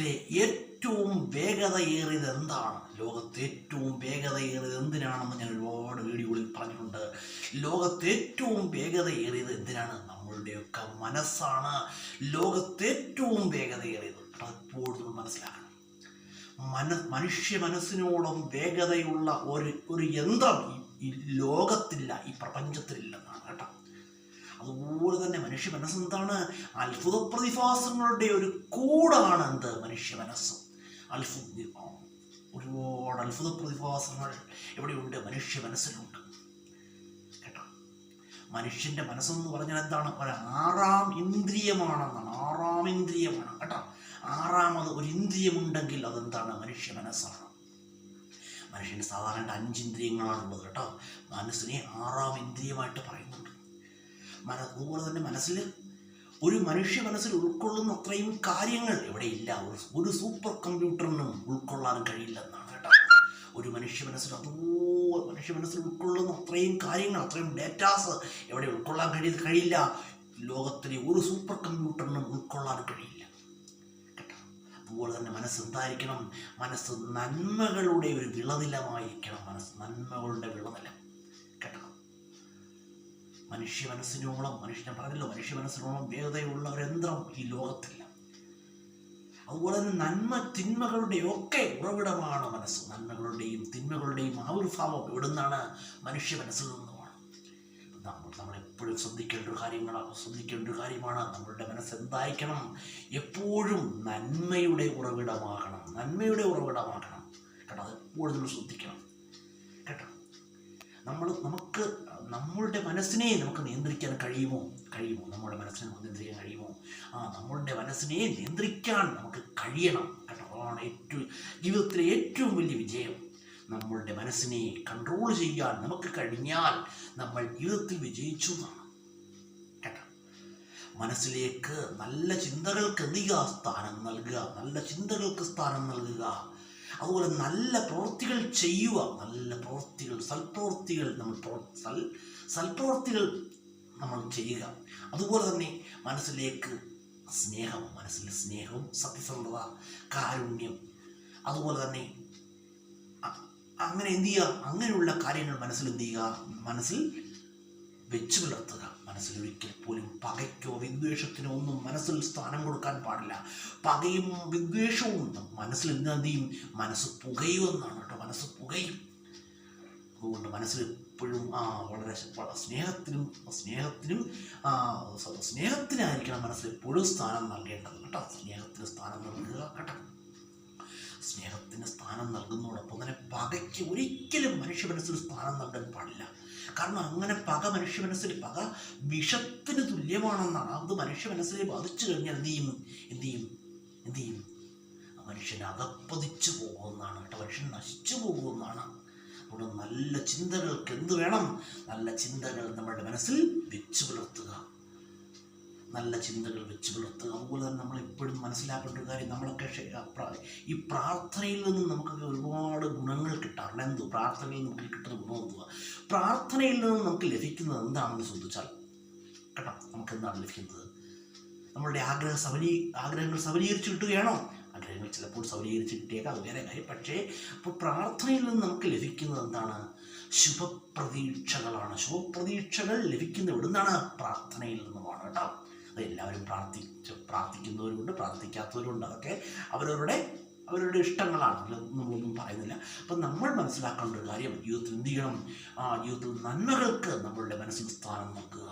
ലോകത്തിലെ ഏറ്റവും വേഗതയേറിയത് എന്താണ്? ലോകത്തെ ഏറ്റവും വേഗതയേറിയത് എന്തിനാണെന്ന് ഞാൻ ഒരുപാട് വീഡിയോകളിൽ പറഞ്ഞിട്ടുണ്ട്. ലോകത്തെ ഏറ്റവും വേഗതയേറിയത് എന്തിനാണ്? നമ്മളുടെയൊക്കെ മനസ്സാണ് ലോകത്തെ ഏറ്റവും വേഗതയേറിയത്. അതെപ്പോഴും മനസ്സിലാക്കണം. മനുഷ്യ മനസ്സിനോളം വേഗതയുള്ള ഒരു യന്ത്രം ഈ ലോകത്തില്ല, ഈ പ്രപഞ്ചത്തിലില്ലെന്നാണ് കേട്ടോ. അതുപോലെ തന്നെ മനുഷ്യ മനസ്സെന്താണ്? അത്ഭുത പ്രതിഭാസങ്ങളുടെ ഒരു കൂടാണ് എന്ത്? മനുഷ്യ മനസ്സ്. ഒരുപാട് അത്ഭുത പ്രതിഭാസങ്ങൾ എവിടെയുണ്ട്? മനുഷ്യ മനസ്സിലുണ്ട് കേട്ടോ. മനുഷ്യന്റെ മനസ്സെന്ന് പറഞ്ഞാൽ എന്താണ്? ആറാം ഇന്ദ്രിയമാണെന്നാണ്. ആറാം ഇന്ദ്രിയമാണ് കേട്ടോ. ആറാമത് ഒരു ഇന്ദ്രിയമുണ്ടെങ്കിൽ അതെന്താണ്? മനുഷ്യ മനസ്സാണ്. മനുഷ്യന് സാധാരണ 5 ഇന്ദ്രിയങ്ങളാണുള്ളത് കേട്ടോ. മനസ്സിനെ ആറാം ഇന്ദ്രിയമായിട്ട് പറയുന്നുണ്ട്. അതുപോലെ തന്നെ ഒരു മനുഷ്യ മനസ്സിൽ ഉൾക്കൊള്ളുന്ന അത്രയും കാര്യങ്ങൾ എവിടെയില്ല. ഒരു സൂപ്പർ കമ്പ്യൂട്ടറിനും ഉൾക്കൊള്ളാൻ കഴിയില്ലെന്നാണ് കേട്ടോ. ഒരു മനുഷ്യ മനസ്സിൽ ഉൾക്കൊള്ളുന്ന അത്രയും കാര്യങ്ങൾ, അത്രയും ഡേറ്റാസ് എവിടെ ഉൾക്കൊള്ളാൻ കഴിയില്ല. ലോകത്തിലെ ഒരു സൂപ്പർ കമ്പ്യൂട്ടറിനും ഉൾക്കൊള്ളാൻ കഴിയില്ല കേട്ടോ. അതുപോലെ തന്നെ മനസ്സ് എന്തായിരിക്കണം? മനസ്സ് നന്മകളുടെ ഒരു വിളനിലമായിരിക്കണം. മനസ്സ് നന്മകളുടെ വിളനിലം കേട്ടോ. മനുഷ്യ മനസ്സിനോളം വേഗതയുള്ള ഒരു യന്ത്രം ഈ ലോകത്തില്ല. അതുപോലെ തന്നെ നന്മ തിന്മകളുടെയൊക്കെ ഉറവിടമാണ് മനസ്സ്. നന്മകളുടെയും തിന്മകളുടെയും ആവിർഭാവം എവിടുന്നാണ്? മനുഷ്യ മനസ്സിൽ നിന്നുമാണ്. നമ്മളെപ്പോഴും ശ്രദ്ധിക്കേണ്ട ഒരു കാര്യമാണ് നമ്മളുടെ മനസ്സ് എന്തായിരിക്കണം? എപ്പോഴും നന്മയുടെ ഉറവിടമാകണം കേട്ടോ. അതെപ്പോഴും നമ്മൾ ശ്രദ്ധിക്കണം കേട്ടോ. നമ്മളുടെ മനസ്സിനെ നമുക്ക് നിയന്ത്രിക്കാൻ കഴിയുമോ? നമ്മുടെ മനസ്സിനെ നമുക്ക് നിയന്ത്രിക്കാൻ കഴിയുമോ? നമ്മളുടെ മനസ്സിനെ നിയന്ത്രിക്കാൻ നമുക്ക് കഴിയണം കേട്ടോ. അതാണ് ജീവിതത്തിലെ ഏറ്റവും വലിയ വിജയം. നമ്മളുടെ മനസ്സിനെ കൺട്രോൾ ചെയ്യാൻ നമുക്ക് കഴിഞ്ഞാൽ നമ്മൾ ജീവിതത്തിൽ വിജയിച്ചു എന്നാണ് കേട്ടോ. മനസ്സിലേക്ക് നല്ല ചിന്തകൾക്ക് സ്ഥാനം നൽകുക. അതുപോലെ നല്ല പ്രവൃത്തികൾ ചെയ്യുക. സൽപ്രവൃത്തികൾ നമ്മൾ ചെയ്യുക. അതുപോലെ തന്നെ മനസ്സിലേക്ക് മനസ്സിൽ സ്നേഹവും സത്യസന്ധത, കാരുണ്യം, അതുപോലെ തന്നെ അങ്ങനെ എന്ത് ചെയ്യുക? അങ്ങനെയുള്ള കാര്യങ്ങൾ മനസ്സിൽ വെച്ചു പുലർത്തുക. മനസ്സിൽ ഒരിക്കൽ പോലും പകയ്ക്കോ വിദ്വേഷത്തിനോ ഒന്നും മനസ്സിൽ സ്ഥാനം കൊടുക്കാൻ പാടില്ല. പകയും വിദ്വേഷവും മനസ്സിൽ എന്ത് ചെയ്യും? മനസ്സ് പുകയുമെന്നാണ് കേട്ടോ. മനസ്സ് പുകയും. അതുകൊണ്ട് മനസ്സിൽ എപ്പോഴും വളരെ സ്നേഹത്തിനായിരിക്കണം മനസ്സിൽ എപ്പോഴും സ്ഥാനം നൽകേണ്ടത് കേട്ടോ. സ്നേഹത്തിന് സ്ഥാനം നൽകുക കേട്ടോ. സ്നേഹത്തിന് സ്ഥാനം നൽകുന്നതോടൊപ്പം തന്നെ പകയ്ക്ക് ഒരിക്കലും മനുഷ്യ മനസ്സിൽ സ്ഥാനം നൽകാൻ പാടില്ല. കാരണം അങ്ങനെ പക വിഷത്തിന് തുല്യമാണെന്നാണ്. അത് മനുഷ്യ മനസ്സിനെ ബാധിച്ചു കഴിഞ്ഞാൽ എന്ത് ചെയ്യും? മനുഷ്യൻ അകപ്പതിച്ചു പോകുമെന്നാണ് കേട്ടോ. മനുഷ്യൻ നശിച്ചു പോകുമെന്നാണ്. അതുകൊണ്ട് നല്ല ചിന്തകൾക്ക് എന്ത് വേണം? നല്ല ചിന്തകൾ നമ്മുടെ മനസ്സിൽ വെച്ചു പുലർത്തുക. അതുപോലെ തന്നെ നമ്മളെപ്പോഴും മനസ്സിലാക്കേണ്ട ഒരു കാര്യം, നമ്മളൊക്കെ ഈ പ്രാർത്ഥനയിൽ നിന്ന് നമുക്കൊക്കെ ഒരുപാട് ഗുണങ്ങൾ കിട്ടാറുണ്ട്. പ്രാർത്ഥനയിൽ നമുക്ക് കിട്ടുന്ന ഗുണം എന്തുവാ? പ്രാർത്ഥനയിൽ നിന്ന് നമുക്ക് ലഭിക്കുന്നത് എന്താണെന്ന് ചോദിച്ചാൽ കേട്ടോ, നമുക്ക് എന്താണ് ലഭിക്കുന്നത്? നമ്മളുടെ ആഗ്രഹങ്ങൾ സബലീകരിച്ച് കിട്ടുകയാണോ? ആഗ്രഹങ്ങൾ ചിലപ്പോൾ സബലീകരിച്ച് കിട്ടിയേക്കാം, അത് വേറെ കാര്യം. പക്ഷേ ഇപ്പോൾ പ്രാർത്ഥനയിൽ നിന്ന് നമുക്ക് ലഭിക്കുന്നത് എന്താണ്? ശുഭപ്രതീക്ഷകൾ ലഭിക്കുന്ന എവിടുന്നാണ്? പ്രാർത്ഥനയിൽ നിന്നുമാണ് കേട്ടോ. അതെല്ലാവരും പ്രാർത്ഥിക്കുന്നവരുണ്ട്, പ്രാർത്ഥിക്കാത്തവരുണ്ട്. അതൊക്കെ അവരവരുടെ ഇഷ്ടങ്ങളാണ്, നമ്മളൊന്നും പറയുന്നില്ല. അപ്പം നമ്മൾ മനസ്സിലാക്കേണ്ട ഒരു കാര്യം, ജീവിതത്തിൽ എന്ത് ചെയ്യണം? ജീവിതത്തിൽ നന്മകൾക്ക് നമ്മളുടെ മനസ്സിൽ സ്ഥാനം നൽകുക.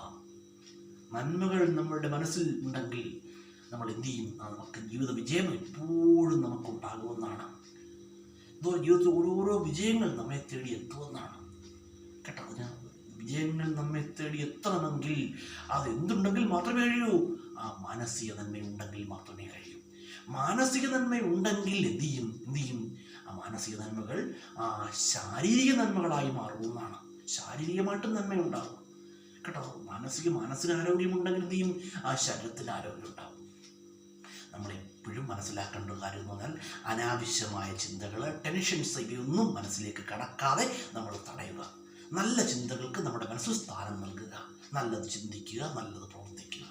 നന്മകൾ നമ്മളുടെ മനസ്സിൽ ഉണ്ടെങ്കിൽ നമ്മൾ എന്ത് ചെയ്യും? നമുക്ക് ജീവിത വിജയം എപ്പോഴും നമുക്കുണ്ടാകുമെന്നാണ്. ജീവിതത്തിൽ ഓരോരോ വിജയങ്ങൾ നമ്മെ തേടി എത്തുമെന്നാണ് കേട്ടോ. അതിന് വിജയങ്ങൾ നമ്മെ തേടി എത്തണമെങ്കിൽ അത് എന്തുണ്ടെങ്കിൽ മാത്രമേ കഴിയൂ? മാനസിക നന്മയുണ്ടെങ്കിൽ മാത്രമേ കഴിയൂ. മാനസിക നന്മയുണ്ടെങ്കിൽ എന്ത് ചെയ്യും? മാനസിക നന്മകൾ ശാരീരിക നന്മകളായി മാറുമെന്നാണ്. ശാരീരികമായിട്ടും നന്മയുണ്ടാകും കേട്ടോ. മാനസികാരോഗ്യമുണ്ടെങ്കിൽ എന്ത് ചെയ്യും? ശരീരത്തിന് ആരോഗ്യം ഉണ്ടാകും. നമ്മളെപ്പോഴും മനസ്സിലാക്കേണ്ട ഒരു കാര്യം എന്ന് പറഞ്ഞാൽ, അനാവശ്യമായ ചിന്തകൾ, ടെൻഷൻസ് ഇവയൊന്നും മനസ്സിലേക്ക് കടക്കാതെ നമ്മൾ തടയുക. നല്ല ചിന്തകൾക്ക് നമ്മുടെ മനസ്സിൽ സ്ഥാനം നൽകുക. നല്ലത് ചിന്തിക്കുക, നല്ലത് പ്രവർത്തിക്കുക.